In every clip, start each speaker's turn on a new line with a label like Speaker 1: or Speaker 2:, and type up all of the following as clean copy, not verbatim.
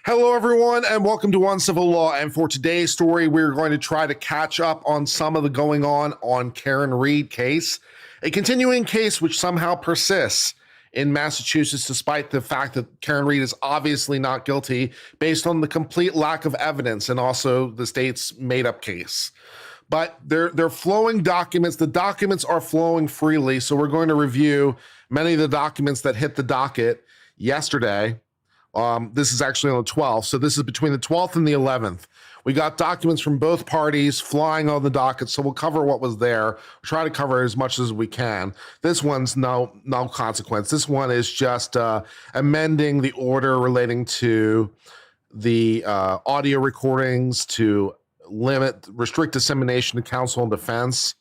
Speaker 1: Hello, everyone, and welcome to On Civil Law. And for today's story, we're going to try to catch up on some of the going on Karen Read case, a continuing case which somehow persists in Massachusetts, despite the fact that Karen Read is obviously not guilty based on the complete lack of evidence and also the state's made-up case. But they're flowing documents. The documents are flowing freely, so we're going to review many of the documents that hit the docket yesterday. This is actually on the 12th, so this is between the 12th and the 11th. We got documents from both parties flying on the docket, so we'll cover what was there. We'll try to cover as much as we can. This one's no consequence. This one is just amending the order relating to the audio recordings to restrict dissemination to counsel and defense.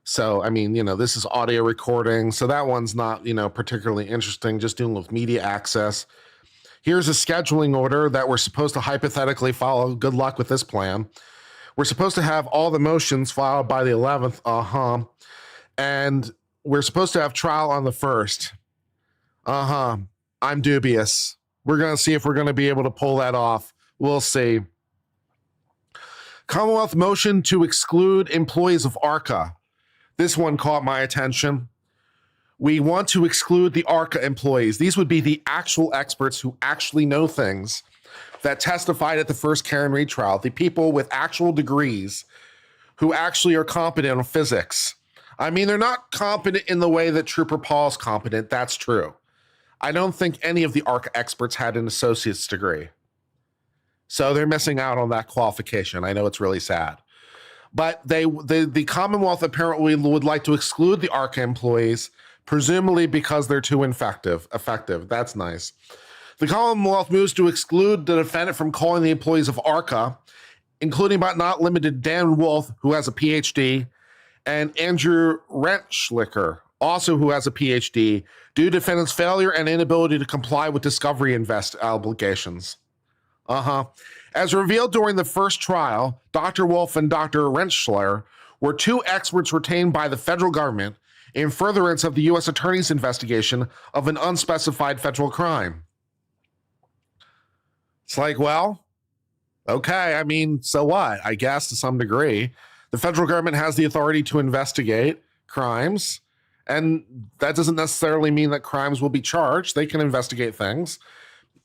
Speaker 1: So, I mean, this is audio recording, so that one's not, particularly interesting, just dealing with media access. Here's a scheduling order that we're supposed to hypothetically follow. Good luck with this plan. We're supposed to have all the motions filed by the 11th. And we're supposed to have trial on the 1st. I'm dubious. We're going to see if we're going to be able to pull that off. We'll see. Commonwealth motion to exclude employees of ARCA. This one caught my attention. We want to exclude the ARCA employees. These would be the actual experts who actually know things that testified at the first Karen Read trial, the people with actual degrees who actually are competent in physics. I mean, they're not competent in the way that Trooper Paul's competent. That's true. I don't think any of the ARCA experts had an associate's degree. So they're missing out on that qualification. I know it's really sad. But the Commonwealth apparently would like to exclude the ARCA employees, presumably because they're too effective. That's nice. The Commonwealth moves to exclude the defendant from calling the employees of ARCA, including but not limited to Dan Wolf, who has a PhD, and Andrew Rentschlicker, also who has a PhD, due to defendant's failure and inability to comply with discovery obligations. As revealed during the first trial, Dr. Wolf and Dr. Rentschler were two experts retained by the federal government in furtherance of the U.S. Attorney's investigation of an unspecified federal crime. It's like, well, okay, I mean, so what? I guess to some degree. The federal government has the authority to investigate crimes, and that doesn't necessarily mean that crimes will be charged. They can investigate things.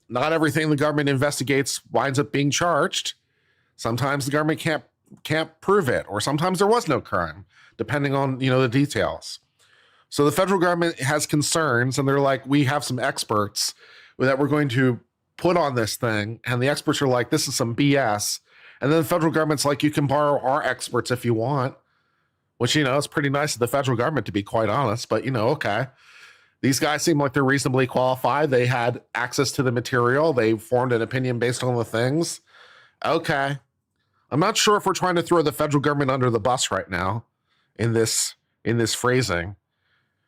Speaker 1: Not everything the government investigates winds up being charged. Sometimes the government can't prove it, or sometimes there was no crime, depending on, the details. So the federal government has concerns, and they're like, we have some experts that we're going to put on this thing, and the experts are like, this is some BS. And then the federal government's like, you can borrow our experts if you want, which, it's pretty nice of the federal government, to be quite honest, but, okay. These guys seem like they're reasonably qualified. They had access to the material. They formed an opinion based on the things. Okay. I'm not sure if we're trying to throw the federal government under the bus right now in this phrasing.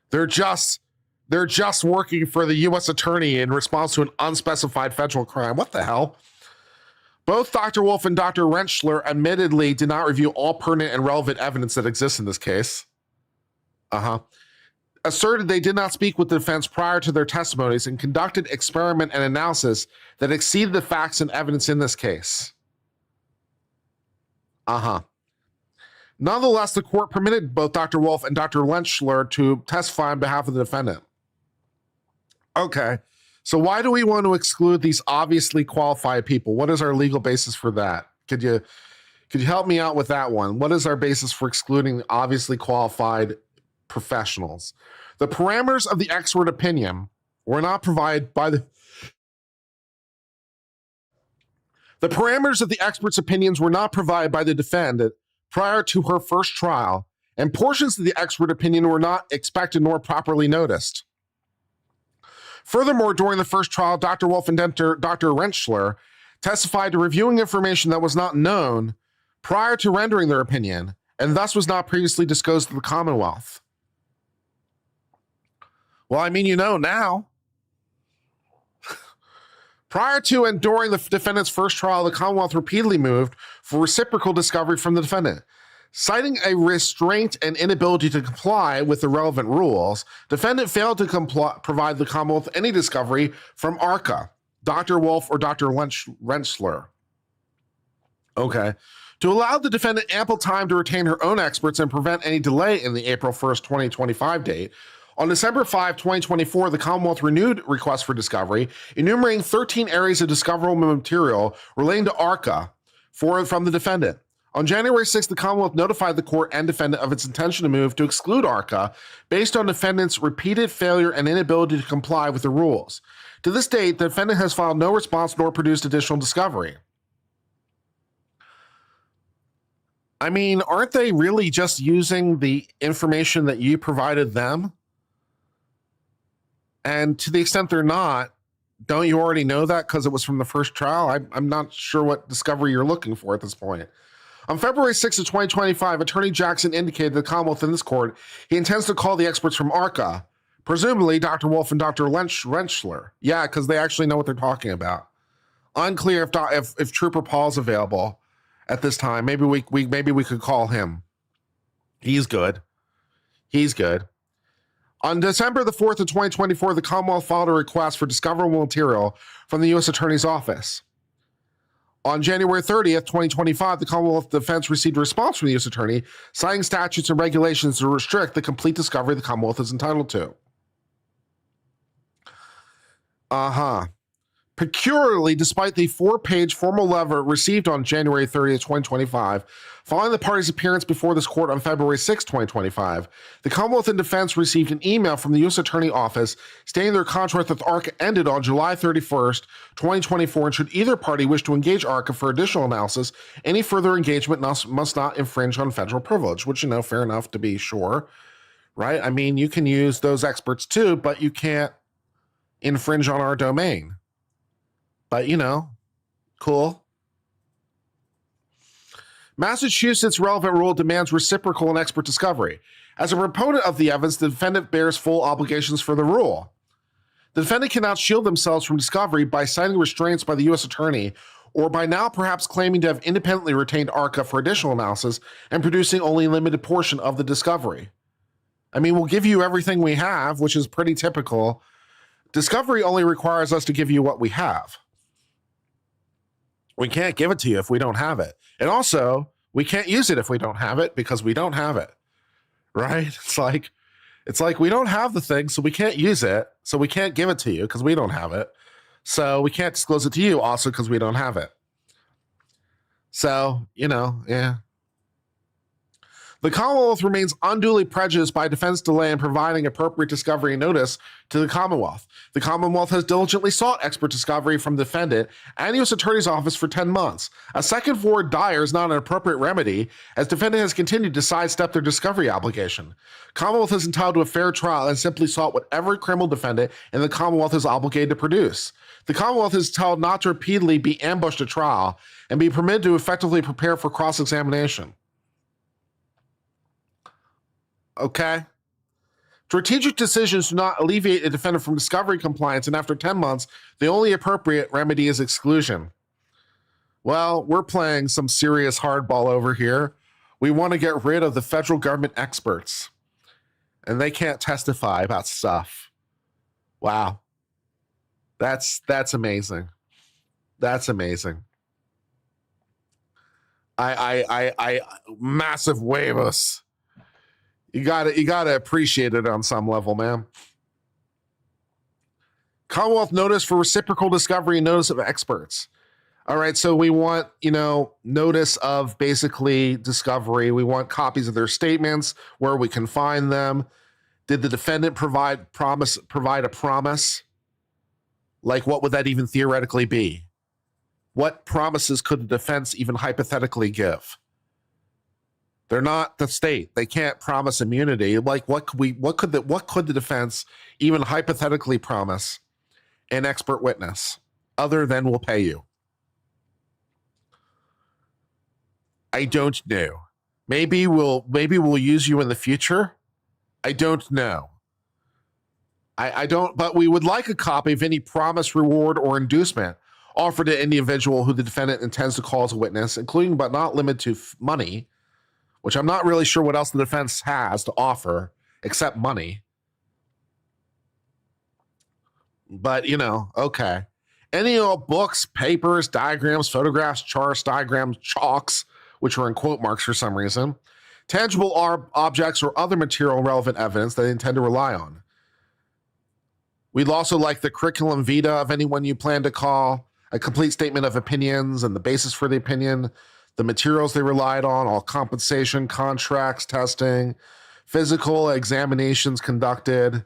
Speaker 1: They're just working for the U.S. attorney in response to an unspecified federal crime. What the hell? Both Dr. Wolf and Dr. Rentschler admittedly did not review all pertinent and relevant evidence that exists in this case. Asserted they did not speak with the defense prior to their testimonies and conducted experiment and analysis that exceeded the facts and evidence in this case. Nonetheless, the court permitted both Dr. Wolf and Dr. Rentschler to testify on behalf of the defendant. Okay, so why do we want to exclude these obviously qualified people? What is our legal basis for that? Could you help me out with that one? What is our basis for excluding obviously qualified professionals? The parameters of the expert opinion were not provided by the parameters of the expert's opinions were not provided by the defendant prior to her first trial, and portions of the expert opinion were not expected nor properly noticed. Furthermore, during the first trial, Dr. Wolf and Dr. Rentschler testified to reviewing information that was not known prior to rendering their opinion, and thus was not previously disclosed to the Commonwealth. Well, I mean, now. Prior to and during the defendant's first trial, the Commonwealth repeatedly moved for reciprocal discovery from the defendant. Citing a restraint and inability to comply with the relevant rules, defendant failed to provide the Commonwealth any discovery from ARCA, Dr. Wolf or Dr. Rensler. Okay. To allow the defendant ample time to retain her own experts and prevent any delay in the April 1st, 2025 date, on December 5, 2024, the Commonwealth renewed requests for discovery, enumerating 13 areas of discoverable material relating to ARCA from the defendant. On January 6, the Commonwealth notified the court and defendant of its intention to move to exclude ARCA based on defendant's repeated failure and inability to comply with the rules. To this date, the defendant has filed no response nor produced additional discovery. I mean, aren't they really just using the information that you provided them? And to the extent they're not, don't you already know that because it was from the first trial? I'm not sure what discovery you're looking for at this point. On February 6th of 2025, Attorney Jackson indicated to the Commonwealth in this court he intends to call the experts from ARCA, presumably Dr. Wolf and Dr. Rensler. Yeah, because they actually know what they're talking about. Unclear if Trooper Paul's available at this time. Maybe we could call him. He's good. On December the 4th of 2024, the Commonwealth filed a request for discoverable material from the U.S. Attorney's Office. On January 30th, 2025, the Commonwealth Defense received a response from the U.S. Attorney citing statutes and regulations to restrict the complete discovery the Commonwealth is entitled to. Peculiarly, despite the 4-page formal letter received on January 30th, 2025, following the party's appearance before this court on February 6, 2025, the Commonwealth and Defense received an email from the U.S. Attorney Office stating their contract with ARCA ended on July 31st, 2024, and should either party wish to engage ARCA for additional analysis, any further engagement must not infringe on federal privilege, which, fair enough to be sure, right? I mean, you can use those experts too, but you can't infringe on our domain. But, cool. Massachusetts relevant rule demands reciprocal and expert discovery. As a proponent of the evidence, the defendant bears full obligations for the rule. The defendant cannot shield themselves from discovery by citing restraints by the U.S. Attorney or by now perhaps claiming to have independently retained ARCA for additional analysis and producing only a limited portion of the discovery. I mean, we'll give you everything we have, which is pretty typical. Discovery only requires us to give you what we have. We can't give it to you if we don't have it. And also, we can't use it if we don't have it because we don't have it, right? It's like we don't have the thing, so we can't use it. So we can't give it to you because we don't have it. So we can't disclose it to you also because we don't have it. So, yeah. The Commonwealth remains unduly prejudiced by defense delay in providing appropriate discovery notice to the Commonwealth. The Commonwealth has diligently sought expert discovery from the defendant and U.S. Attorney's Office for 10 months. A second forward dire is not an appropriate remedy, as defendant has continued to sidestep their discovery obligation. Commonwealth is entitled to a fair trial and simply sought what every criminal defendant in the Commonwealth is obligated to produce. The Commonwealth is entitled not to repeatedly be ambushed at trial and be permitted to effectively prepare for cross-examination. Okay. Strategic decisions do not alleviate a defendant from discovery compliance, and after 10 months, the only appropriate remedy is exclusion. Well, we're playing some serious hardball over here. We want to get rid of the federal government experts, and they can't testify about stuff. Wow. That's amazing. That's amazing. I massive huevos. You gotta appreciate it on some level, man. Commonwealth notice for reciprocal discovery and notice of experts. All right, so we want, notice of basically discovery. We want copies of their statements, where we can find them. Did the defendant provide a promise? Like, what would that even theoretically be? What promises could the defense even hypothetically give? They're not the state. They can't promise immunity. Like, what could the defense even hypothetically promise an expert witness other than we'll pay you? I don't know. Maybe we'll use you in the future. I don't know. I don't, but we would like a copy of any promise, reward, or inducement offered to any individual who the defendant intends to call as a witness, including but not limited to money, which I'm not really sure what else the defense has to offer except money. But, okay. Any books, papers, diagrams, photographs, charts, diagrams, chalks, which are in quote marks for some reason, tangible objects or other material relevant evidence that they intend to rely on. We'd also like the curriculum vitae of anyone you plan to call, a complete statement of opinions and the basis for the opinion, the materials they relied on, all compensation, contracts, testing, physical examinations conducted,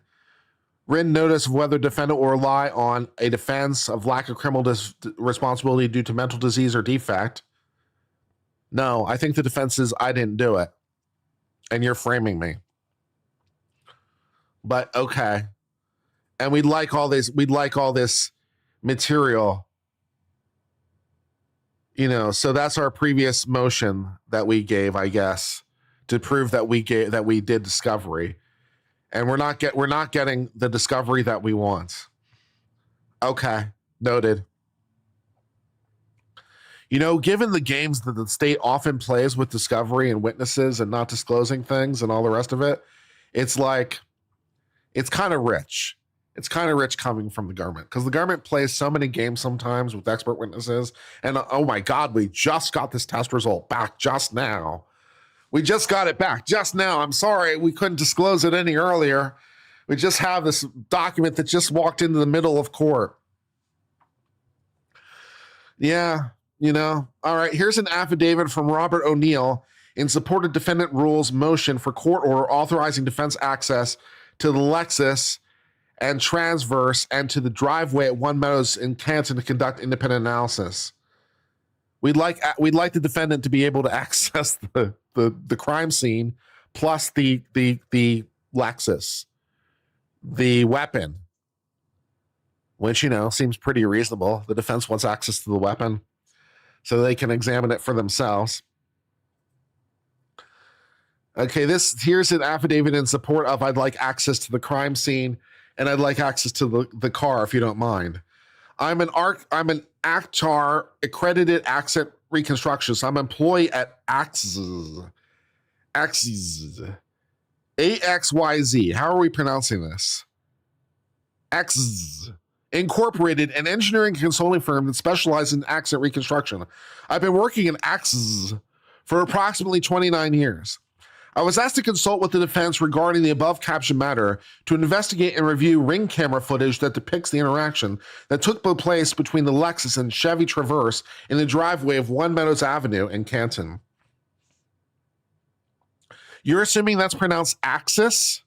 Speaker 1: written notice of whether defendant will rely on a defense of lack of criminal responsibility due to mental disease or defect. No, I think the defense is I didn't do it, and you're framing me. But okay. And we'd like all this material, so that's our previous motion that we gave, I guess, to prove that we did discovery, and we're not getting the discovery that we want. Okay, noted. Given the games that the state often plays with discovery and witnesses and not disclosing things and all the rest of it, it's kind of rich. It's kind of rich coming from the government, because the government plays so many games sometimes with expert witnesses. And oh my God, we just got this test result back just now. We just got it back just now. I'm sorry we couldn't disclose it any earlier. We just have this document that just walked into the middle of court. Yeah, All right, here's an affidavit from Robert O'Neill in support of defendant rules motion for court order authorizing defense access to the Lexus and transverse and to the driveway at One Meadows in Canton to conduct independent analysis. We'd like the defendant to be able to access the crime scene plus the Lexus, the weapon, which seems pretty reasonable. The defense wants access to the weapon so they can examine it for themselves. Okay, here's an affidavit in support of I'd like access to the crime scene and I'd like access to the car, if you don't mind. I'm an ACTAR accredited accent reconstruction. So I'm an employee at AXYZ. AXYZ. How are we pronouncing this? AXYZ. Incorporated, an engineering consulting firm that specializes in accent reconstruction. I've been working in AXYZ for approximately 29 years. I was asked to consult with the defense regarding the above captioned matter to investigate and review ring camera footage that depicts the interaction that took place between the Lexus and Chevy Traverse in the driveway of One Meadows Avenue in Canton. You're assuming that's pronounced Axis?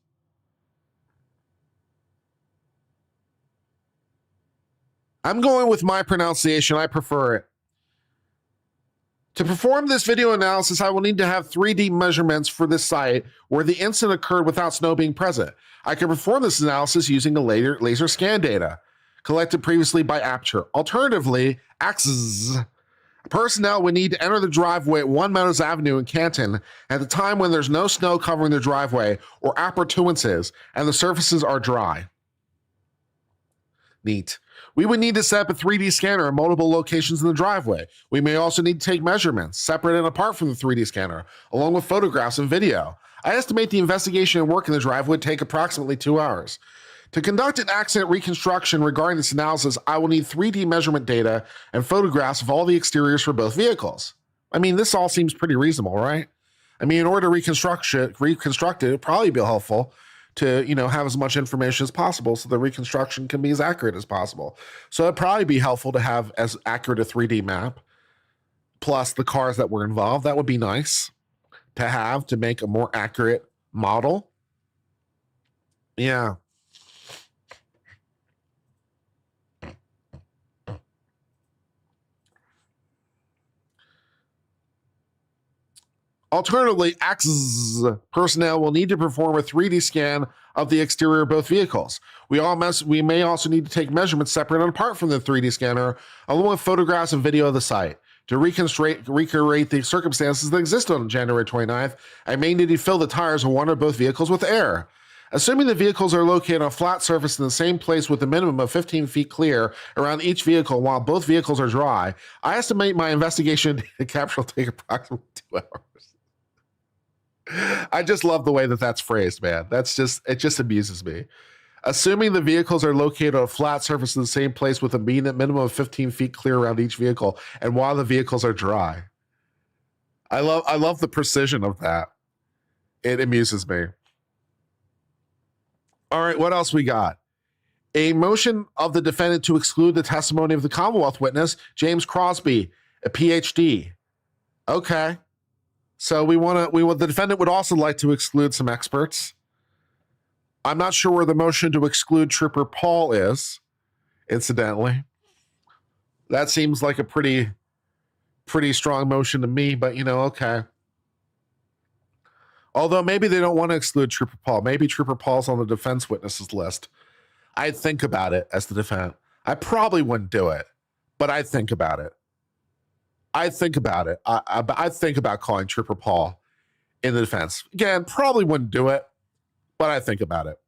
Speaker 1: I'm going with my pronunciation. I prefer it. To perform this video analysis, I will need to have 3D measurements for this site where the incident occurred without snow being present. I can perform this analysis using the laser scan data collected previously by Aperture. Alternatively, Axis personnel would need to enter the driveway at One Meadows Avenue in Canton at the time when there's no snow covering the driveway or appurtenances and the surfaces are dry. Neat. We would need to set up a 3D scanner in multiple locations in the driveway. We may also need to take measurements, separate and apart from the 3D scanner, along with photographs and video. I estimate the investigation and work in the driveway would take approximately 2 hours. To conduct an accident reconstruction regarding this analysis, I will need 3D measurement data and photographs of all the exteriors for both vehicles. I mean, this all seems pretty reasonable, right? I mean, in order to reconstruct it, it'd probably be helpful to, have as much information as possible so the reconstruction can be as accurate as possible. So it'd probably be helpful to have as accurate a 3D map plus the cars that were involved. That would be nice to have to make a more accurate model. Yeah. Alternatively, Axis personnel will need to perform a 3D scan of the exterior of both vehicles. We may also need to take measurements separate and apart from the 3D scanner, along with photographs and video of the site. To recreate the circumstances that existed on January 29th, I may need to fill the tires of one or both vehicles with air. Assuming the vehicles are located on a flat surface in the same place with a minimum of 15 feet clear around each vehicle while both vehicles are dry, I estimate my investigation data capture will take approximately 2 hours. I just love the way that that's phrased, man. It just amuses me. Assuming the vehicles are located on a flat surface in the same place with a minimum of 15 feet clear around each vehicle, and while the vehicles are dry. I love the precision of that. It amuses me. All right, what else we got? A motion of the defendant to exclude the testimony of the Commonwealth witness, James Crosby, a PhD. Okay. So the defendant would also like to exclude some experts. I'm not sure where the motion to exclude Trooper Paul is, incidentally. That seems like a pretty strong motion to me, but okay. Although maybe they don't want to exclude Trooper Paul. Maybe Trooper Paul's on the defense witnesses list. I'd think about it as the defendant. I probably wouldn't do it, but I'd think about it. I'd think about it. I'd think about calling Trooper Paul in the defense. Again, probably wouldn't do it, but I'd think about it.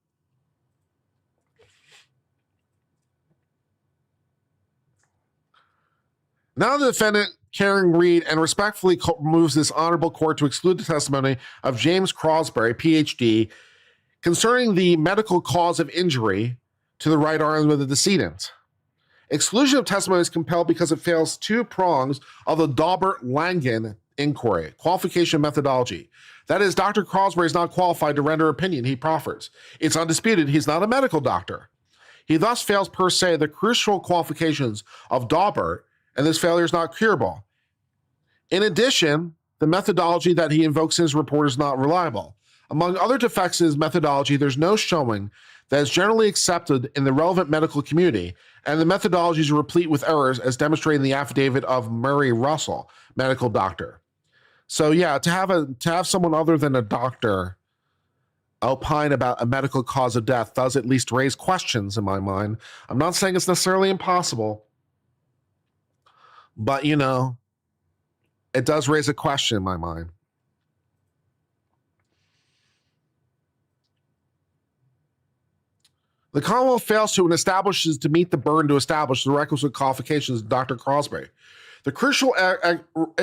Speaker 1: Now the defendant, Karen Reed, and respectfully moves this honorable court to exclude the testimony of James Crosby, PhD, concerning the medical cause of injury to the right arm of the decedent. Exclusion of testimony is compelled because it fails two prongs of the Daubert-Langen inquiry, qualification methodology. That is, Dr. Crosby is not qualified to render opinion he proffers. It's undisputed he's not a medical doctor. He thus fails per se the crucial qualifications of Daubert, and this failure is not curable. In addition, the methodology that he invokes in his report is not reliable. Among other defects in his methodology, there's no showing that is generally accepted in the relevant medical community, and the methodology is replete with errors as demonstrated in the affidavit of Murray Russell, medical doctor. So yeah, to have someone other than a doctor opine about a medical cause of death does at least raise questions in my mind. I'm not saying it's necessarily impossible, but it does raise a question in my mind. The Commonwealth fails to meet the burden to establish the requisite qualifications of Dr. Crosby. The crucial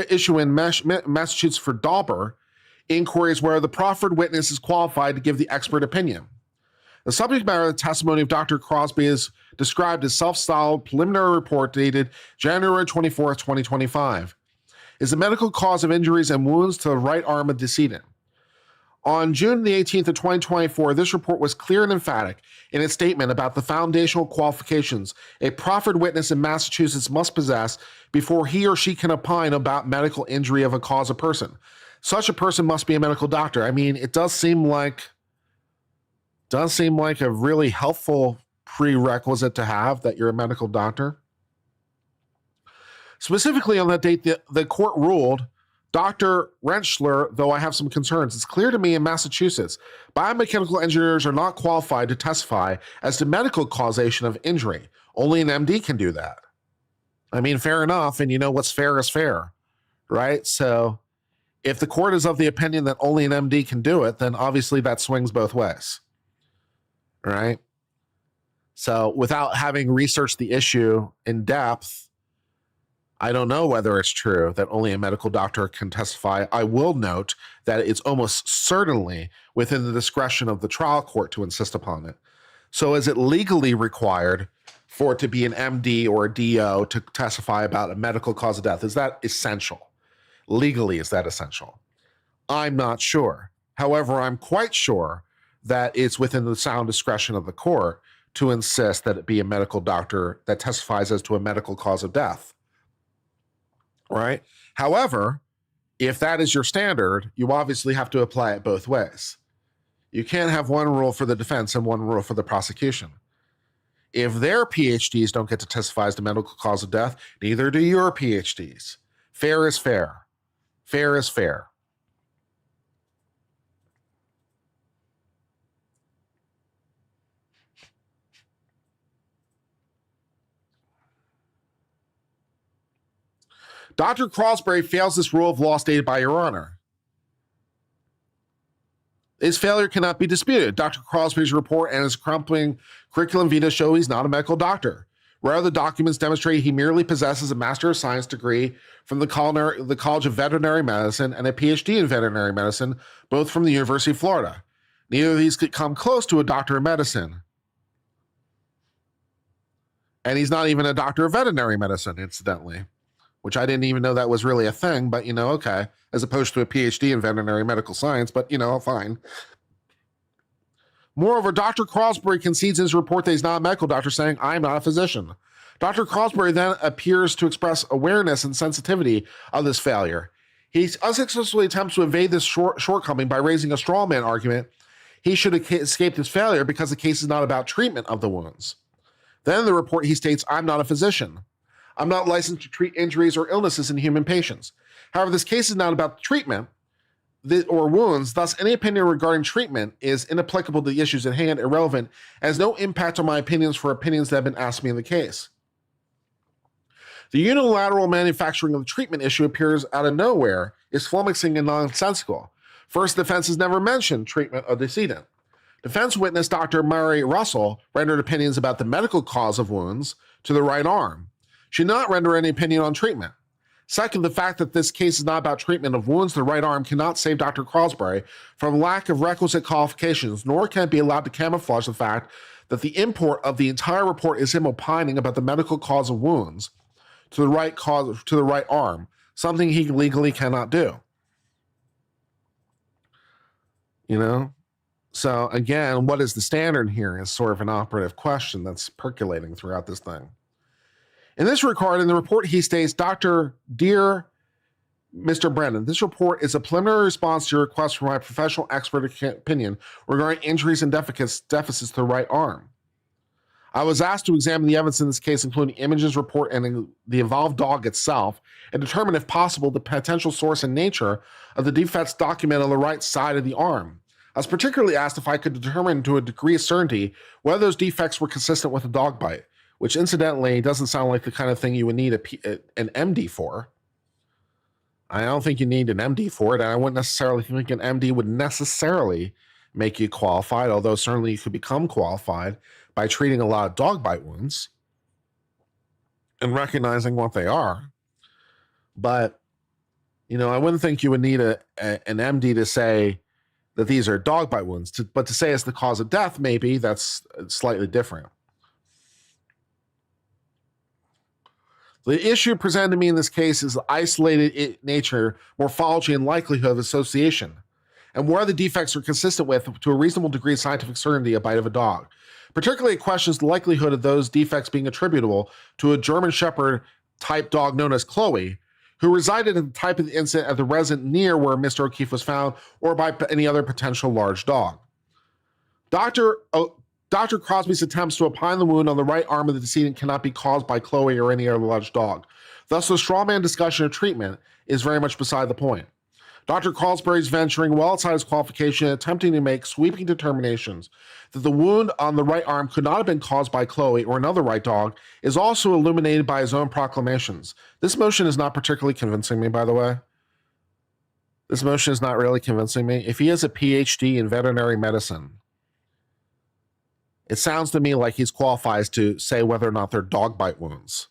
Speaker 1: issue in Massachusetts for Daubert inquiry is where the proffered witness is qualified to give the expert opinion. The subject matter of the testimony of Dr. Crosby is described as self-styled preliminary report dated January 24th, 2025. Is the medical cause of injuries and wounds to the right arm of decedent. On June the 18th of 2024, this report was clear and emphatic in its statement about the foundational qualifications a proffered witness in Massachusetts must possess before he or she can opine about medical injury of a cause of person. Such a person must be a medical doctor. I mean, it does seem like a really helpful prerequisite to have that you're a medical doctor. Specifically on that date, the court ruled, Dr. Rentschler, though I have some concerns, it's clear to me in Massachusetts, biomechanical engineers are not qualified to testify as to medical causation of injury. Only an MD can do that. I mean, fair enough, and what's fair is fair, right? So if the court is of the opinion that only an MD can do it, then obviously that swings both ways, right? So without having researched the issue in depth, I don't know whether it's true that only a medical doctor can testify. I will note that it's almost certainly within the discretion of the trial court to insist upon it. So is it legally required for it to be an MD or a DO to testify about a medical cause of death? Is that essential? Legally, is that essential? I'm not sure. However, I'm quite sure that it's within the sound discretion of the court to insist that it be a medical doctor that testifies as to a medical cause of death. Right? However, if that is your standard, you obviously have to apply it both ways. You can't have one rule for the defense and one rule for the prosecution. If their PhDs don't get to testify as to medical cause of death, neither do your PhDs. Fair is fair. Fair is fair. Dr. Crosby fails this rule of law stated by Your Honor. His failure cannot be disputed. Dr. Crosby's report and his accompanying curriculum vitae show he's not a medical doctor. Rather, the documents demonstrate he merely possesses a Master of Science degree from the College of Veterinary Medicine and a PhD in Veterinary Medicine, both from the University of Florida. Neither of these could come close to a doctor of medicine. And he's not even a doctor of veterinary medicine, incidentally, which I didn't even know that was really a thing, but okay, as opposed to a PhD in veterinary medical science, but fine. Moreover, Dr. Crosby concedes in his report that he's not a medical doctor, saying, I'm not a physician. Dr. Crosby then appears to express awareness and sensitivity of this failure. He unsuccessfully attempts to evade this shortcoming by raising a straw man argument. He should escape this failure because the case is not about treatment of the wounds. Then in the report, he states, I'm not a physician. I'm not licensed to treat injuries or illnesses in human patients. However, this case is not about treatment or wounds, thus any opinion regarding treatment is inapplicable to the issues at hand, irrelevant, and has no impact on my opinions for opinions that have been asked me in the case. The unilateral manufacturing of the treatment issue appears out of nowhere, is flummoxing and nonsensical. First, defense has never mentioned treatment of the decedent. Defense witness Dr. Mary Russell rendered opinions about the medical cause of wounds to the right arm. She did not render any opinion on treatment. Second, the fact that this case is not about treatment of wounds to the right arm cannot save Dr. Crosby from lack of requisite qualifications, nor can it be allowed to camouflage the fact that the import of the entire report is him opining about the medical cause of wounds to the right arm, something he legally cannot do. So again, what is the standard here is sort of an operative question that's percolating throughout this thing. In this regard, in the report, he states, Dear Mr. Brennan, this report is a preliminary response to your request for my professional expert opinion regarding injuries and deficits to the right arm. I was asked to examine the evidence in this case, including images, report, and the involved dog itself, and determine, if possible, the potential source and nature of the defects documented on the right side of the arm. I was particularly asked if I could determine to a degree of certainty whether those defects were consistent with a dog bite, which incidentally doesn't sound like the kind of thing you would need an MD for. I don't think you need an MD for it, and I wouldn't necessarily think an MD would necessarily make you qualified, although certainly you could become qualified by treating a lot of dog bite wounds and recognizing what they are. But, I wouldn't think you would need an MD to say that these are dog bite wounds, but to say it's the cause of death, maybe that's slightly different. The issue presented to me in this case is the isolated nature, morphology, and likelihood of association, and where the defects are consistent with, to a reasonable degree of scientific certainty, a bite of a dog. Particularly, it questions the likelihood of those defects being attributable to a German Shepherd type dog known as Chloe, who resided at the type of the incident at the residence near where Mr. O'Keefe was found, or by any other potential large dog. Dr. Crosby's attempts to opine the wound on the right arm of the decedent cannot be caused by Chloe or any other large dog. Thus, the straw man discussion of treatment is very much beside the point. Dr. Crosby's venturing well outside his qualification and attempting to make sweeping determinations that the wound on the right arm could not have been caused by Chloe or another right dog is also illuminated by his own proclamations. This motion is not particularly convincing me, by the way. This motion is not really convincing me. If he has a PhD in veterinary medicine, it sounds to me like he's qualified to say whether or not they're dog bite wounds.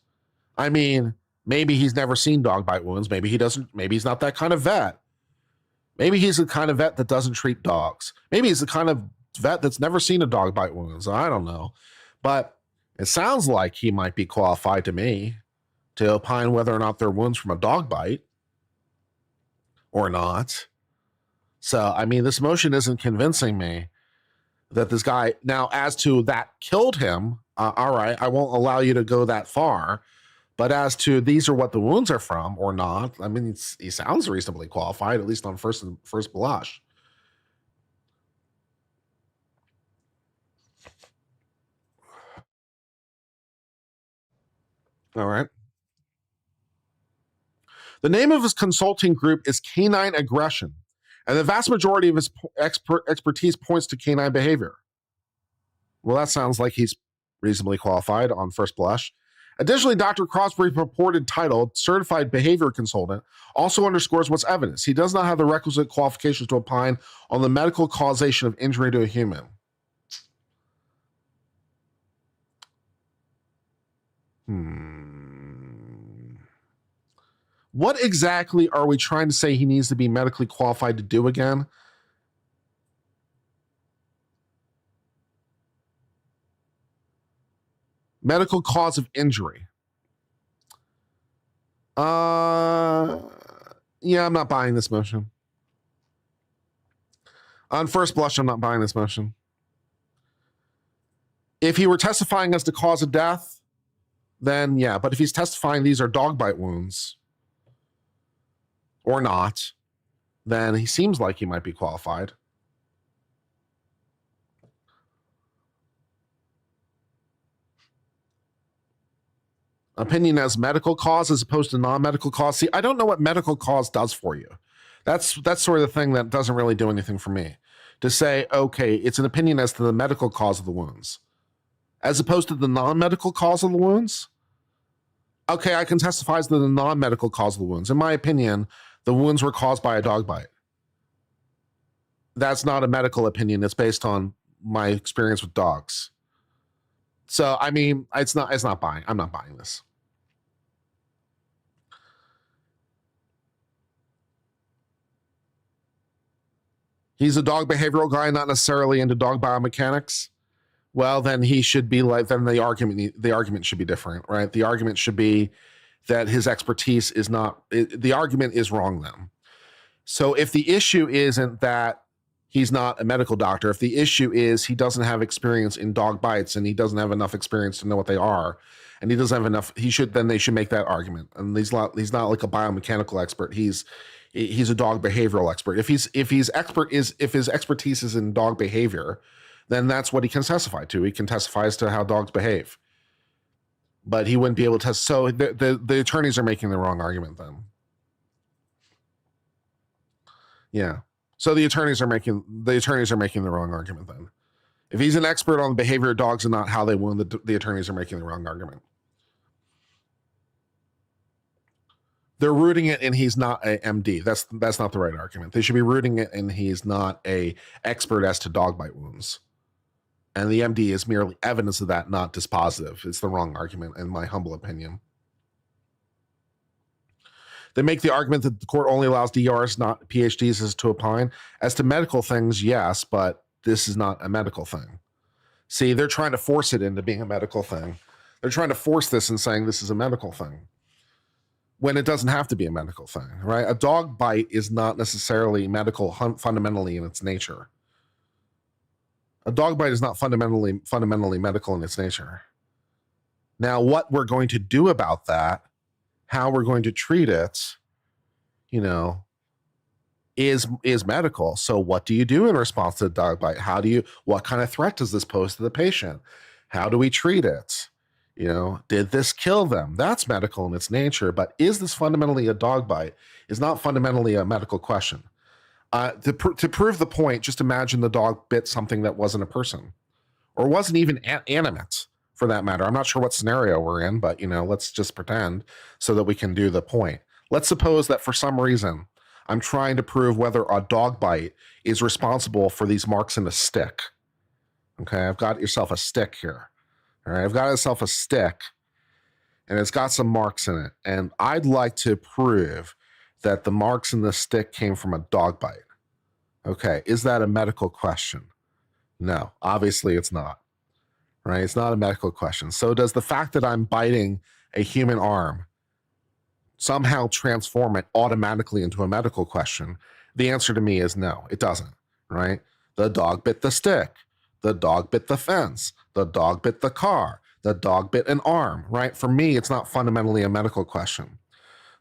Speaker 1: I mean, maybe he's never seen dog bite wounds. Maybe he doesn't. Maybe he's not that kind of vet. Maybe he's the kind of vet that doesn't treat dogs. Maybe he's the kind of vet that's never seen a dog bite wounds. I don't know. But it sounds like he might be qualified to me to opine whether or not they're wounds from a dog bite or not. So, I mean, this motion isn't convincing me that this guy, now as to that killed him, all right, I won't allow you to go that far. But as to these are what the wounds are from or not, I mean, he sounds reasonably qualified, at least on first blush. All right. The name of his consulting group is Canine Aggression, and the vast majority of his expertise points to canine behavior. Well, that sounds like he's reasonably qualified on first blush. Additionally, Dr. Crosby's purported title, Certified Behavior Consultant, also underscores what's evidence. He does not have the requisite qualifications to opine on the medical causation of injury to a human. What exactly are we trying to say he needs to be medically qualified to do again? Medical cause of injury. Yeah, I'm not buying this motion. On first blush, I'm not buying this motion. If he were testifying as to cause of death, then yeah. But if he's testifying these are dog bite wounds or not, then he seems like he might be qualified. Opinion as medical cause as opposed to non-medical cause. See, I don't know what medical cause does for you. That's sort of the thing that doesn't really do anything for me. To say, okay, it's an opinion as to the medical cause of the wounds, as opposed to the non-medical cause of the wounds. Okay, I can testify as to the non-medical cause of the wounds. In my opinion, the wounds were caused by a dog bite. That's not a medical opinion. It's based on my experience with dogs. So, I mean, it's not buying. I'm not buying this. He's a dog behavioral guy, not necessarily into dog biomechanics. Well, then he should be like, then the argument should be different, right? The argument should be that his expertise is not, the argument is wrong then. So if the issue isn't that he's not a medical doctor, if the issue is he doesn't have experience in dog bites and he doesn't have enough experience to know what they are, and he doesn't have enough, then they should make that argument. And he's not like a biomechanical expert. He's a dog behavioral expert. If his expertise is in dog behavior, then that's what he can testify to. He can testify as to how dogs behave. But he wouldn't be able to test. So the attorneys are making the wrong argument then. Yeah. So the attorneys are making the wrong argument then. If he's an expert on the behavior of dogs and not how they wound, the attorneys are making the wrong argument. They're rooting it in he's not a MD. That's not the right argument. They should be rooting it in he's not a expert as to dog bite wounds. And the MD is merely evidence of that, not dispositive. It's the wrong argument, in my humble opinion. They make the argument that the court only allows DRs, not PhDs, to opine. As to medical things, yes, but this is not a medical thing. See, they're trying to force it into being a medical thing. They're trying to force this and saying this is a medical thing, when it doesn't have to be a medical thing, right? A dog bite is not necessarily medical fundamentally in its nature. A dog bite is not fundamentally medical in its nature. Now, what we're going to do about that, how we're going to treat it, is medical. So what do you do in response to a dog bite? What kind of threat does this pose to the patient? How do we treat it? Did this kill them? That's medical in its nature, but is this fundamentally a dog bite is not fundamentally a medical question. To prove the point, just imagine the dog bit something that wasn't a person or wasn't even animate for that matter. I'm not sure what scenario we're in, but let's just pretend so that we can do the point. Let's suppose that for some reason I'm trying to prove whether a dog bite is responsible for these marks in a stick. Okay, I've got yourself a stick here. All right, I've got myself a stick and it's got some marks in it. And I'd like to prove that the marks in the stick came from a dog bite. Okay, is that a medical question? No, obviously it's not, right? It's not a medical question. So does the fact that I'm biting a human arm somehow transform it automatically into a medical question? The answer to me is no, it doesn't, right? The dog bit the stick. The dog bit the fence. The dog bit the car. The dog bit an arm, right? For me, it's not fundamentally a medical question.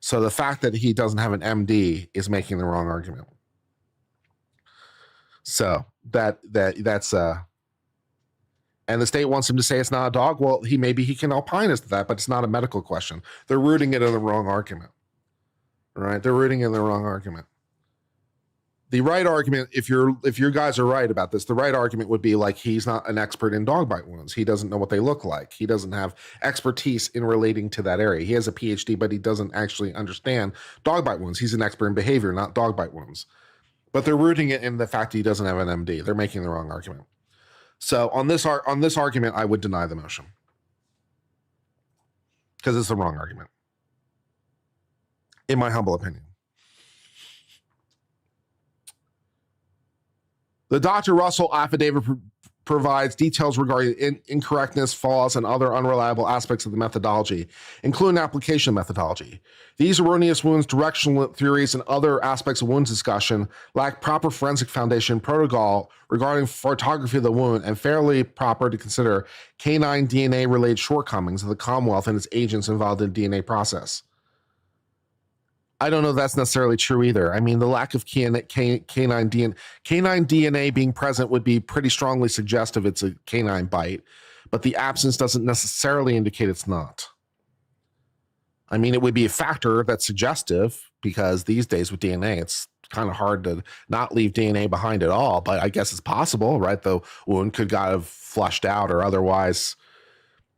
Speaker 1: So the fact that he doesn't have an MD is making the wrong argument. So that's and the state wants him to say it's not a dog. Well, maybe he can opine as to that, but it's not a medical question. They're rooting it in the wrong argument, right? They're rooting in the wrong argument. The right argument, if your guys are right about this, the right argument would be like he's not an expert in dog bite wounds. He doesn't know what they look like. He doesn't have expertise in relating to that area. He has a PhD, but he doesn't actually understand dog bite wounds. He's an expert in behavior, not dog bite wounds. But they're rooting it in the fact that he doesn't have an MD. They're making the wrong argument. So on this argument, I would deny the motion because it's the wrong argument, in my humble opinion. The Dr. Russell affidavit provides details regarding incorrectness, flaws, and other unreliable aspects of the methodology, including application methodology. These erroneous wounds, directional theories, and other aspects of wounds discussion lack proper forensic foundation protocol regarding photography of the wound and fairly proper to consider canine DNA-related shortcomings of the Commonwealth and its agents involved in the DNA process. I don't know if that's necessarily true either. I mean, the lack of canine DNA being present would be pretty strongly suggestive it's a canine bite, but the absence doesn't necessarily indicate it's not. I mean, it would be a factor that's suggestive because these days with DNA, it's kind of hard to not leave DNA behind at all, but I guess it's possible, right? The wound could have flushed out or otherwise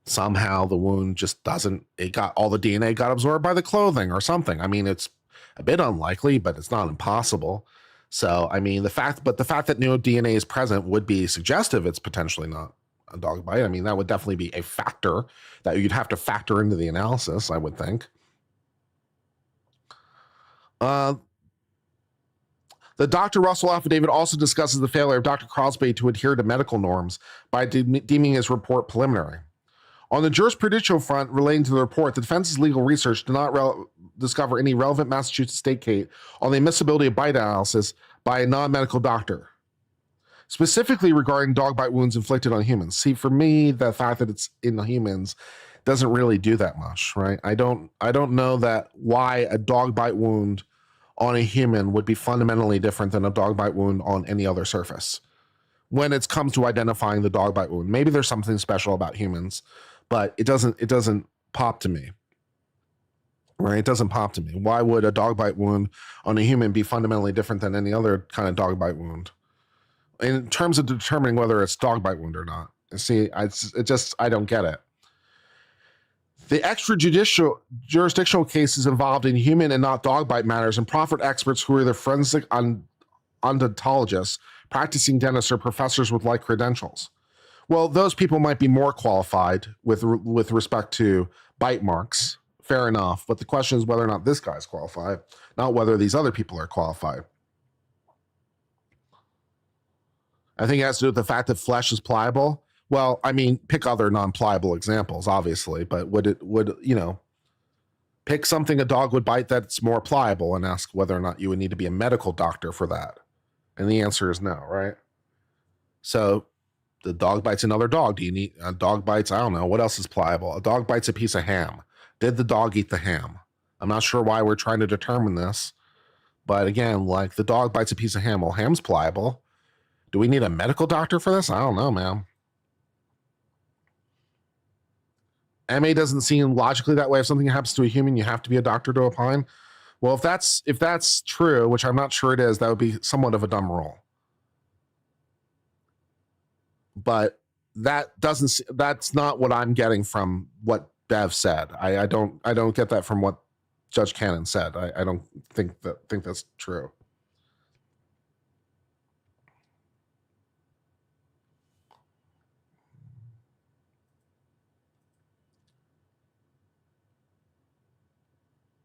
Speaker 1: somehow the wound just all the DNA got absorbed by the clothing or something. I mean, it's a bit unlikely, but it's not impossible. So, I mean, the fact that no DNA is present would be suggestive it's potentially not a dog bite. I mean, that would definitely be a factor that you'd have to factor into the analysis, I would think. The Dr. Russell affidavit also discusses the failure of Dr. Crosby to adhere to medical norms by deeming his report preliminary. On the jurisprudential front relating to the report, the defense's legal research did not discover any relevant Massachusetts state case on the admissibility of bite analysis by a non-medical doctor, specifically regarding dog bite wounds inflicted on humans. See, for me, the fact that it's in humans doesn't really do that much, right? I don't know that why a dog bite wound on a human would be fundamentally different than a dog bite wound on any other surface when it comes to identifying the dog bite wound. Maybe there's something special about humans, but it doesn't pop to me, right? It doesn't pop to me. Why would a dog bite wound on a human be fundamentally different than any other kind of dog bite wound in terms of determining whether it's dog bite wound or not? See, I don't get it. The extrajudicial jurisdictional cases involved in human and not dog bite matters and proffered experts who are either forensic odontologists, practicing dentists, or professors with like credentials. Well, those people might be more qualified with respect to bite marks. Fair enough. But the question is whether or not this guy's qualified, not whether these other people are qualified. I think it has to do with the fact that flesh is pliable. Well, I mean, pick other non-pliable examples, obviously, but pick something a dog would bite that's more pliable and ask whether or not you would need to be a medical doctor for that. And the answer is no, right? So the dog bites another dog. Do you need a dog bites? I don't know. What else is pliable? A dog bites a piece of ham. Did the dog eat the ham? I'm not sure why we're trying to determine this. But again, like the dog bites a piece of ham. Well, ham's pliable. Do we need a medical doctor for this? I don't know, man. MA doesn't seem logically that way. If something happens to a human, you have to be a doctor to opine. Well, if that's true, which I'm not sure it is, that would be somewhat of a dumb rule. But that's not what I'm getting from what Bev said. I don't get that from what Judge Cannon said. I don't think that's true.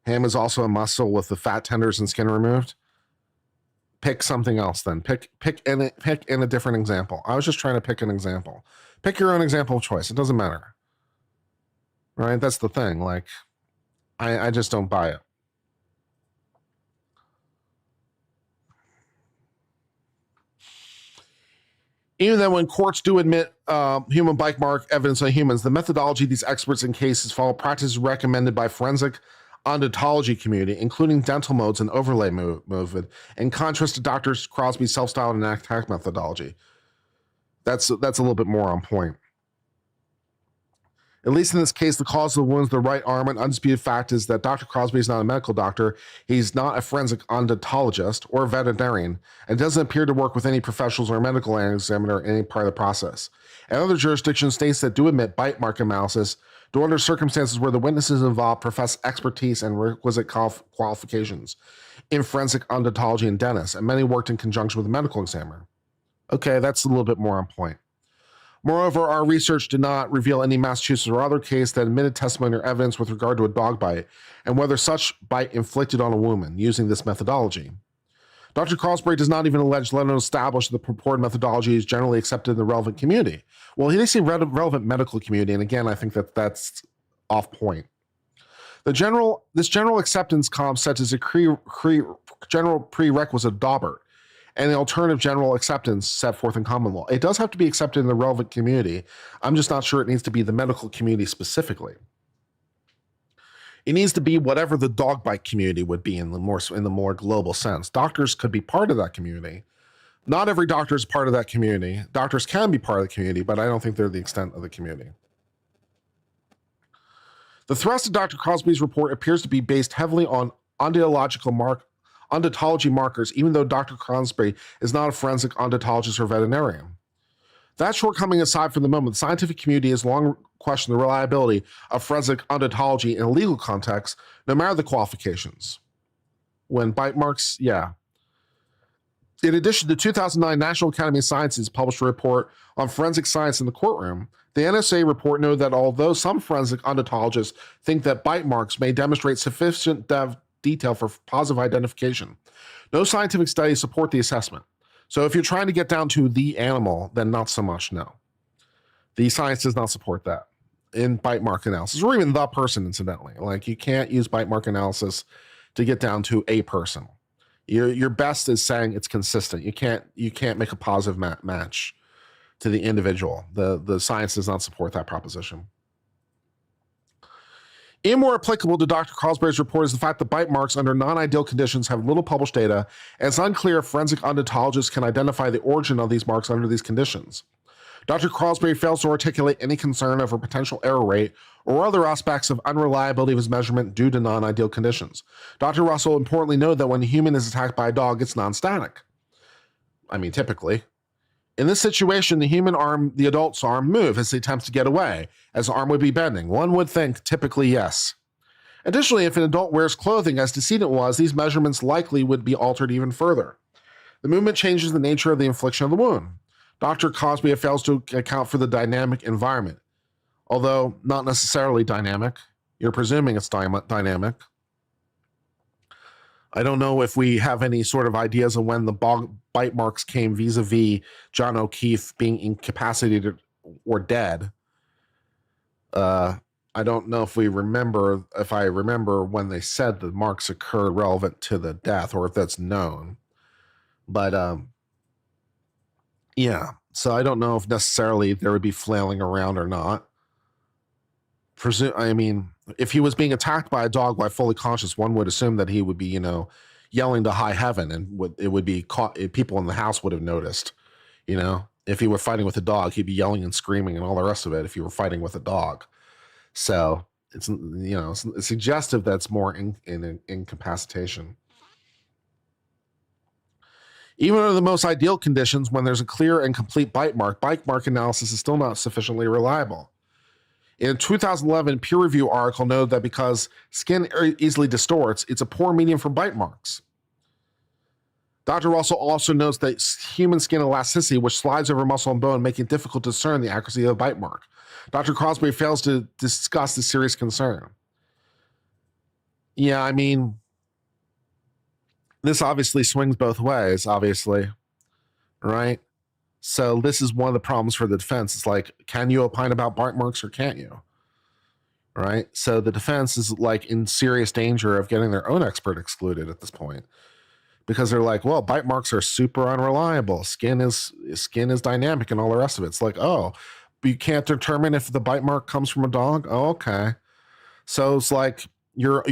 Speaker 1: Ham is also a muscle with the fat tenders and skin removed. Pick something else then. Pick in a different example. I was just trying to pick an example. Pick your own example of choice. It doesn't matter. Right? That's the thing. Like, I just don't buy it. Even then, when courts do admit human bite mark evidence on humans, the methodology these experts in cases follow practices recommended by forensic odontology community, including dental modes and overlay movement, in contrast to Dr. Crosby's self-styled and attack methodology. That's a little bit more on point. At least in this case, the cause of the wounds, the right arm, an undisputed fact is that Dr. Crosby is not a medical doctor. He's not a forensic odontologist or veterinarian, and doesn't appear to work with any professionals or medical examiner in any part of the process. And other jurisdictions, states that do admit bite mark analysis do under circumstances where the witnesses involved profess expertise and requisite qualifications in forensic odontology and dentists, and many worked in conjunction with a medical examiner. Okay, that's a little bit more on point. Moreover, our research did not reveal any Massachusetts or other case that admitted testimony or evidence with regard to a dog bite and whether such bite inflicted on a woman using this methodology. Dr. Carlsberry does not even allege, let alone establish, the purported methodology is generally accepted in the relevant community. Well, he did say relevant medical community, and again, I think that's off point. This general acceptance concept is a general prerequisite of Daubert, and the alternative general acceptance set forth in common law. It does have to be accepted in the relevant community. I'm just not sure it needs to be the medical community specifically. It needs to be whatever the dog bite community would be in the more global sense. Doctors could be part of that community. Not every doctor is part of that community. Doctors can be part of the community, but I don't think they're the extent of the community. The thrust of Dr. Crosby's report appears to be based heavily on ontology markers, even though Dr. Crosby is not a forensic ontologist or veterinarian. That shortcoming aside for the moment, the scientific community has long questioned the reliability of forensic ontology in a legal context, no matter the qualifications. When bite marks, yeah. In addition, the 2009 National Academy of Sciences published a report on forensic science in the courtroom. The NSA report noted that although some forensic ontologists think that bite marks may demonstrate sufficient detail for positive identification, no scientific studies support the assessment. So if you're trying to get down to the animal, then not so much, no. The science does not support that in bite mark analysis, or even the person, incidentally. Like, you can't use bite mark analysis to get down to a person. Your best is saying it's consistent. You can't make a positive match to the individual. The science does not support that proposition. Even more applicable to Dr. Carlsberry's report is the fact that bite marks under non-ideal conditions have little published data, and it's unclear if forensic ontologists can identify the origin of these marks under these conditions. Dr. Carlsberry fails to articulate any concern over potential error rate or other aspects of unreliability of his measurement due to non-ideal conditions. Dr. Russell importantly noted that when a human is attacked by a dog, it's non-static. I mean, typically. In this situation, the adult's arm moves as he attempts to get away, as the arm would be bending. One would think, typically, yes. Additionally, if an adult wears clothing, as decedent was, these measurements likely would be altered even further. The movement changes the nature of the infliction of the wound. Dr. Cosby fails to account for the dynamic environment, although not necessarily dynamic. You're presuming it's dynamic. I don't know if we have any sort of ideas of when the bite marks came vis-a-vis John O'Keefe being incapacitated or dead. I don't know if I remember when they said the marks occurred relevant to the death, or if that's known. But yeah, so I don't know if necessarily there would be flailing around or not. I mean, if he was being attacked by a dog while fully conscious, one would assume that he would be, yelling to high heaven, and it would be caught. People in the house would have noticed. If he were fighting with a dog, he'd be yelling and screaming and all the rest of it. If you were fighting with a dog, so it's it's suggestive that's more in incapacitation. Even under the most ideal conditions, when there's a clear and complete bite mark analysis is still not sufficiently reliable. In a 2011 peer review article noted that because skin easily distorts, it's a poor medium for bite marks. Dr. Russell also notes that human skin elasticity, which slides over muscle and bone, making it difficult to discern the accuracy of a bite mark. Dr. Crosby fails to discuss this serious concern. Yeah, I mean, this obviously swings both ways, obviously, right? So this is one of the problems for the defense. It's like, can you opine about bite marks or can't you? Right? So the defense is like in serious danger of getting their own expert excluded at this point, because they're like, well, bite marks are super unreliable. Skin is dynamic and all the rest of it. It's like, oh, but you can't determine if the bite mark comes from a dog. Oh, okay. So it's like you're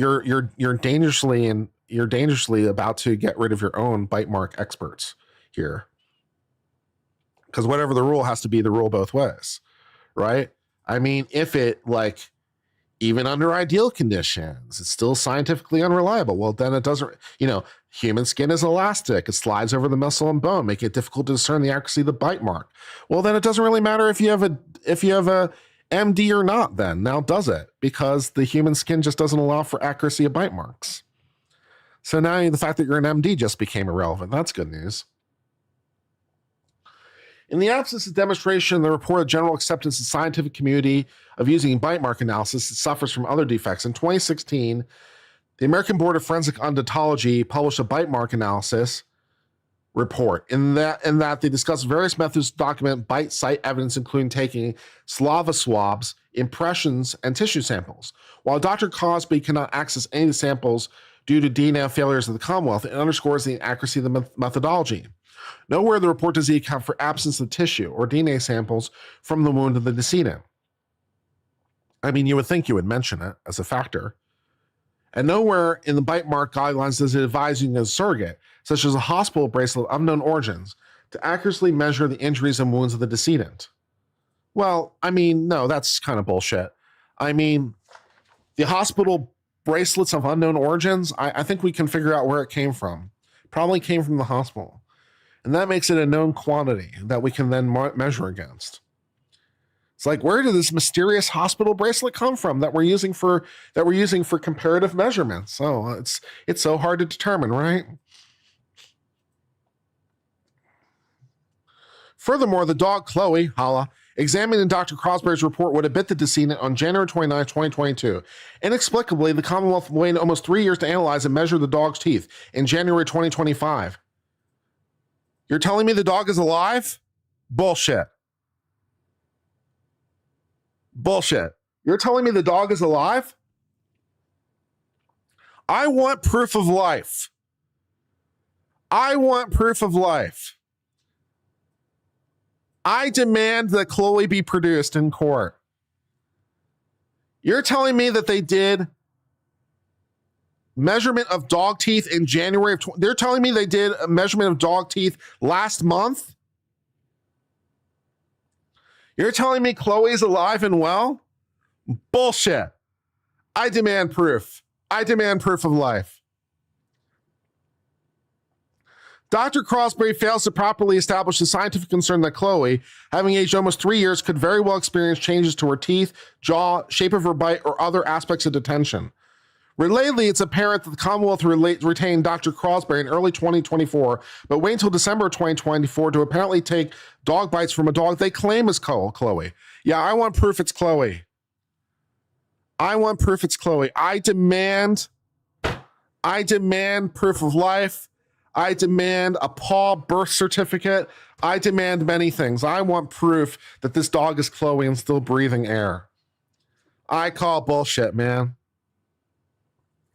Speaker 1: dangerously about to get rid of your own bite mark experts here. Because whatever the rule has to be the rule both ways, right? I mean, if it even under ideal conditions, it's still scientifically unreliable. Well, then it doesn't, human skin is elastic. It slides over the muscle and bone, making it difficult to discern the accuracy of the bite mark. Well, then it doesn't really matter if you have a MD or not then. Now does it? Because the human skin just doesn't allow for accuracy of bite marks. So now the fact that you're an MD just became irrelevant. That's good news. In the absence of demonstration, the reported general acceptance in the scientific community of using bite mark analysis, it suffers from other defects. In 2016, the American Board of Forensic Ontology published a bite mark analysis report in that they discuss various methods to document bite site evidence, including taking saliva swabs, impressions, and tissue samples. While Dr. Crosby cannot access any of the samples due to DNA failures of the Commonwealth, it underscores the accuracy of the methodology. Nowhere in the report does he account for absence of tissue or DNA samples from the wound of the decedent. I mean, you would think you would mention it as a factor. And nowhere in the bite mark guidelines does it advise using a surrogate, such as a hospital bracelet of unknown origins, to accurately measure the injuries and wounds of the decedent. Well, I mean, no, that's kind of bullshit. I mean, the hospital bracelets of unknown origins, I think we can figure out where it came from. Probably came from the hospital. And that makes it a known quantity that we can then measure against. It's like, where did this mysterious hospital bracelet come from that we're using for comparative measurements? Oh, it's so hard to determine, right? Furthermore, the dog Chloe, Hala, examined in Dr. Crosby's report, would have bit the decedent on January 29, 2022. Inexplicably, the Commonwealth waited almost 3 years to analyze and measure the dog's teeth in January 2025. You're telling me the dog is alive? Bullshit. Bullshit. You're telling me the dog is alive? I want proof of life. I want proof of life. I demand that Chloe be produced in court. You're telling me that they did measurement of dog teeth in January of, they're telling me they did a measurement of dog teeth last month? You're telling me Chloe's alive and well? Bullshit. I demand proof. I demand proof of life. Dr. Crosby fails to properly establish the scientific concern that Chloe, having aged almost 3 years, could very well experience changes to her teeth, jaw, shape of her bite, or other aspects of detention. Relatedly, it's apparent that the Commonwealth retained Dr. Crosby in early 2024, but wait until December 2024 to apparently take dog bites from a dog they claim is Chloe. Yeah, I want proof it's Chloe. I want proof it's Chloe. I demand proof of life. I demand a paw birth certificate. I demand many things. I want proof that this dog is Chloe and still breathing air. I call bullshit, man.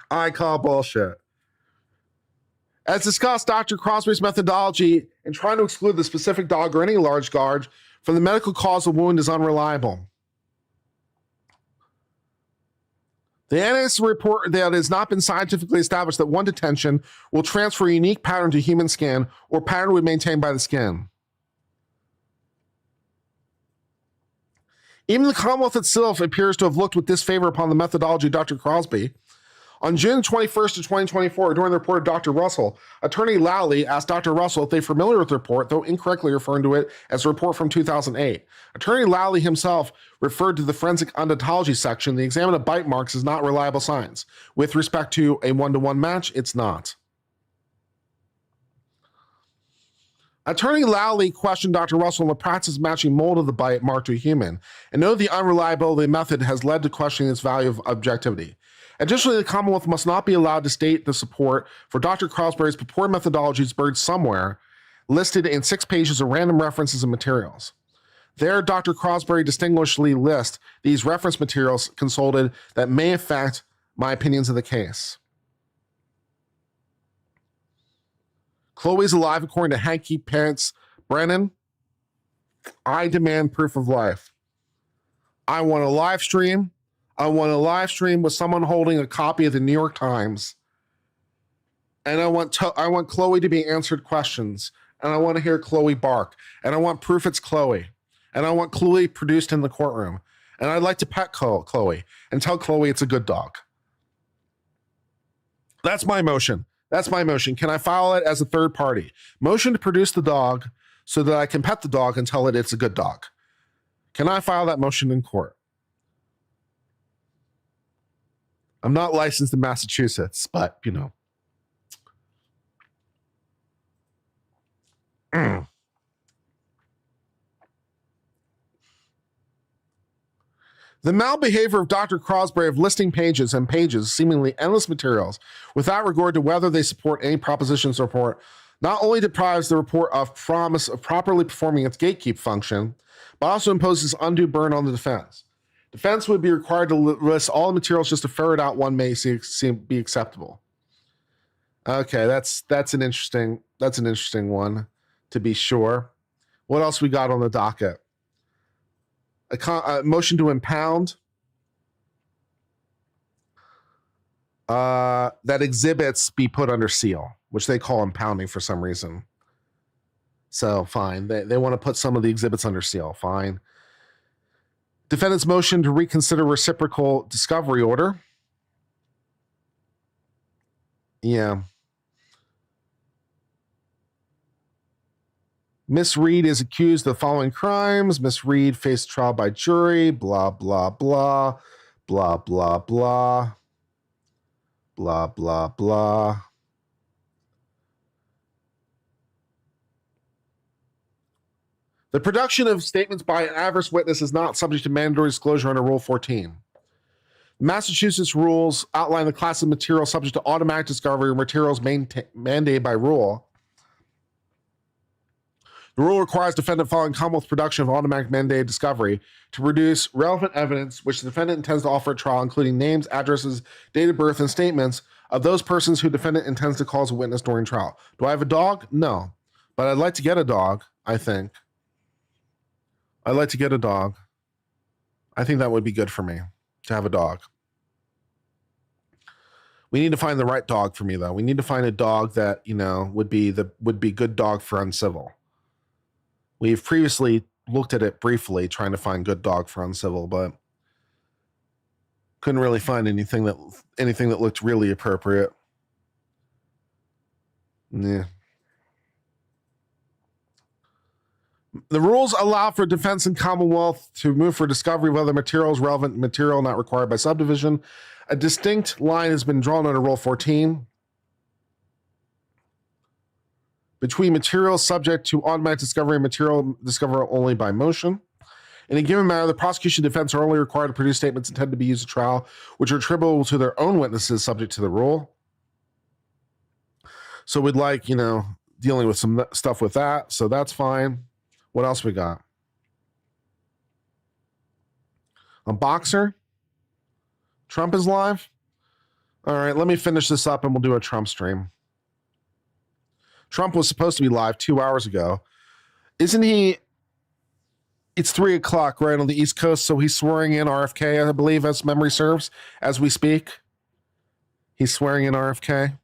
Speaker 1: I call bullshit. As discussed, Dr. Crosby's methodology in trying to exclude the specific dog or any large dog from the medical cause of wound is unreliable. The NS report that it has not been scientifically established that one detention will transfer a unique pattern to human skin or pattern would be maintained by the skin. Even the Commonwealth itself appears to have looked with disfavor upon the methodology of Dr. Crosby. On June 21st of 2024, during the report of Dr. Russell, Attorney Lowley asked Dr. Russell if they're familiar with the report, though incorrectly referring to it as a report from 2008. Attorney Lowley himself referred to the forensic odontology section. The examine of bite marks is not reliable science. With respect to a one-to-one match, it's not. Attorney Lowley questioned Dr. Russell on the practice of matching mold of the bite mark to a human, and noted the unreliability of the method has led to questioning its value of objectivity. Additionally, the Commonwealth must not be allowed to state the support for Dr. Crosby's purported methodologies buried somewhere, listed in 6 pages of random references and materials. There, Dr. Crosby distinguishedly lists these reference materials consulted that may affect my opinions of the case. Chloe's alive according to Hanky Pants Brennan. I demand proof of life. I want a live stream. I want a live stream with someone holding a copy of the New York Times. And I want Chloe to be answered questions. And I want to hear Chloe bark. And I want proof it's Chloe. And I want Chloe produced in the courtroom. And I'd like to pet Chloe and tell Chloe it's a good dog. That's my motion. That's my motion. Can I file it as a third party? Motion to produce the dog so that I can pet the dog and tell it it's a good dog. Can I file that motion in court? I'm not licensed in Massachusetts, but, you know. The malbehavior of Dr. Crosby of listing pages and pages, seemingly endless materials, without regard to whether they support any propositions or support not only deprives the report of promise of properly performing its gatekeep function, but also imposes undue burden on the defense. Defense would be required to list all the materials just to ferret out one may be acceptable. Okay, that's an interesting one, to be sure. What else we got on the docket? A motion to impound that exhibits be put under seal, which they call impounding for some reason. So fine, they want to put some of the exhibits under seal. Fine. Defendant's motion to reconsider reciprocal discovery order. Yeah. Miss Reed is accused of the following crimes. Miss Reed faced trial by jury. Blah, blah, blah. Blah, blah, blah. Blah, blah, blah. The production of statements by an adverse witness is not subject to mandatory disclosure under Rule 14. Massachusetts rules outline the class of materials subject to automatic discovery or materials mandated by rule. The rule requires defendant following Commonwealth production of automatic mandated discovery to produce relevant evidence which the defendant intends to offer at trial, including names, addresses, date of birth, and statements of those persons who defendant intends to call as a witness during trial. Do I have a dog? No. But I'd like to get a dog, I think. I'd like to get a dog. I think that would be good for me to have a dog. We need to find the right dog for me, though. We need to find a dog that, would be good dog for uncivil. We've previously looked at it briefly, trying to find good dog for uncivil, but couldn't really find anything that looked really appropriate. Yeah. The rules allow for defense and Commonwealth to move for discovery of other materials, relevant material not required by subdivision. A distinct line has been drawn under Rule 14 between materials subject to automatic discovery and material discovered only by motion. In a given matter, the prosecution and defense are only required to produce statements intended to be used at trial, which are attributable to their own witnesses subject to the rule. So we'd like, dealing with some stuff with that. So that's fine. What else we got? A boxer? Trump is live? All right, let me finish this up and we'll do a Trump stream. Trump was supposed to be live 2 hours ago. Isn't he? It's 3:00 right on the East Coast, so he's swearing in RFK, I believe, as memory serves, as we speak. He's swearing in RFK.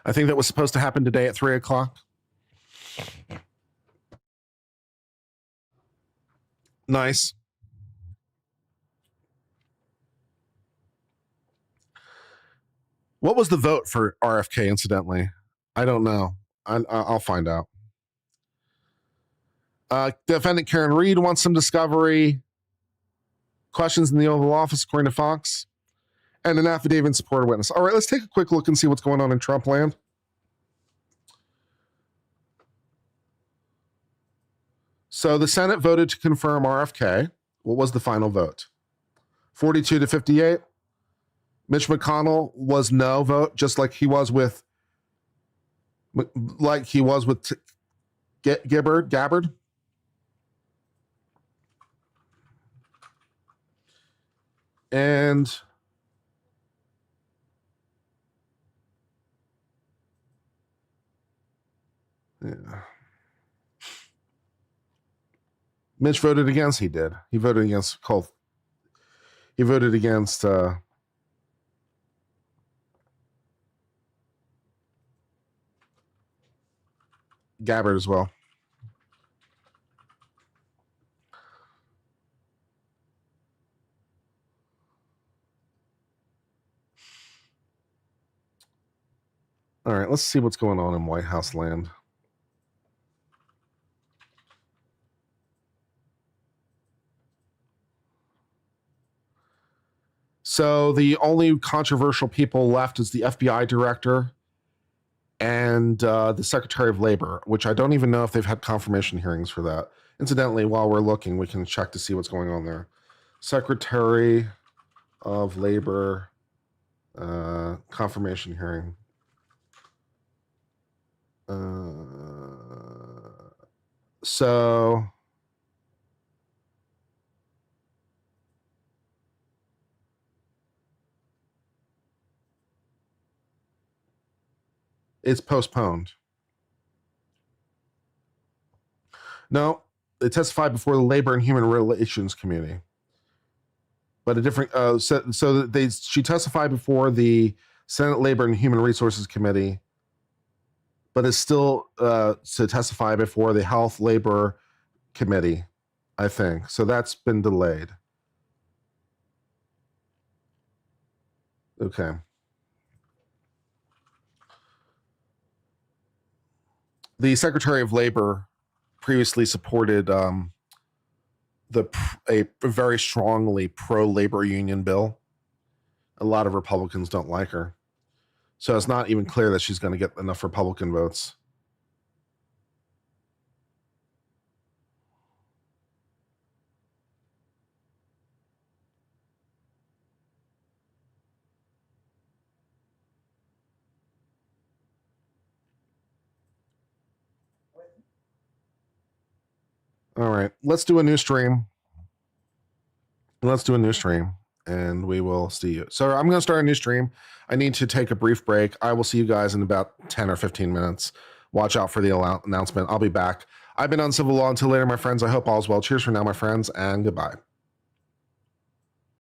Speaker 1: I think that was supposed to happen today at 3:00. Nice. What was the vote for RFK, incidentally? I don't know. I'll find out. Defendant Karen Reed wants some discovery. Questions in the Oval Office, according to Fox. And an affidavit in support of witness. All right, let's take a quick look and see what's going on in Trump land. So the Senate voted to confirm RFK. What was the final vote? 42 to 58. Mitch McConnell was no vote, just like he was with Gabbard. And yeah. Mitch voted against. He did. He voted against Cole. He voted against Gabbard as well. All right, let's see what's going on in White House land. So the only controversial people left is the FBI director and the Secretary of Labor, which I don't even know if they've had confirmation hearings for that. Incidentally, while we're looking, we can check to see what's going on there. Secretary of Labor confirmation hearing. So it's postponed. No, they testified before the Labor and Human Relations Committee, but a different. She testified before the Senate Labor and Human Resources Committee, but is still to testify before the Health Labor Committee, I think. So that's been delayed. Okay. The Secretary of Labor previously supported a very strongly pro-labor union bill. A lot of Republicans don't like her. So it's not even clear that she's going to get enough Republican votes. All right, let's do a new stream. And we will see you. So I'm going to start a new stream. I need to take a brief break. I will see you guys in about 10 or 15 minutes. Watch out for the announcement. I'll be back. I've been on Civil Law. Until later, my friends. I hope all's well. Cheers for now, my friends, and goodbye.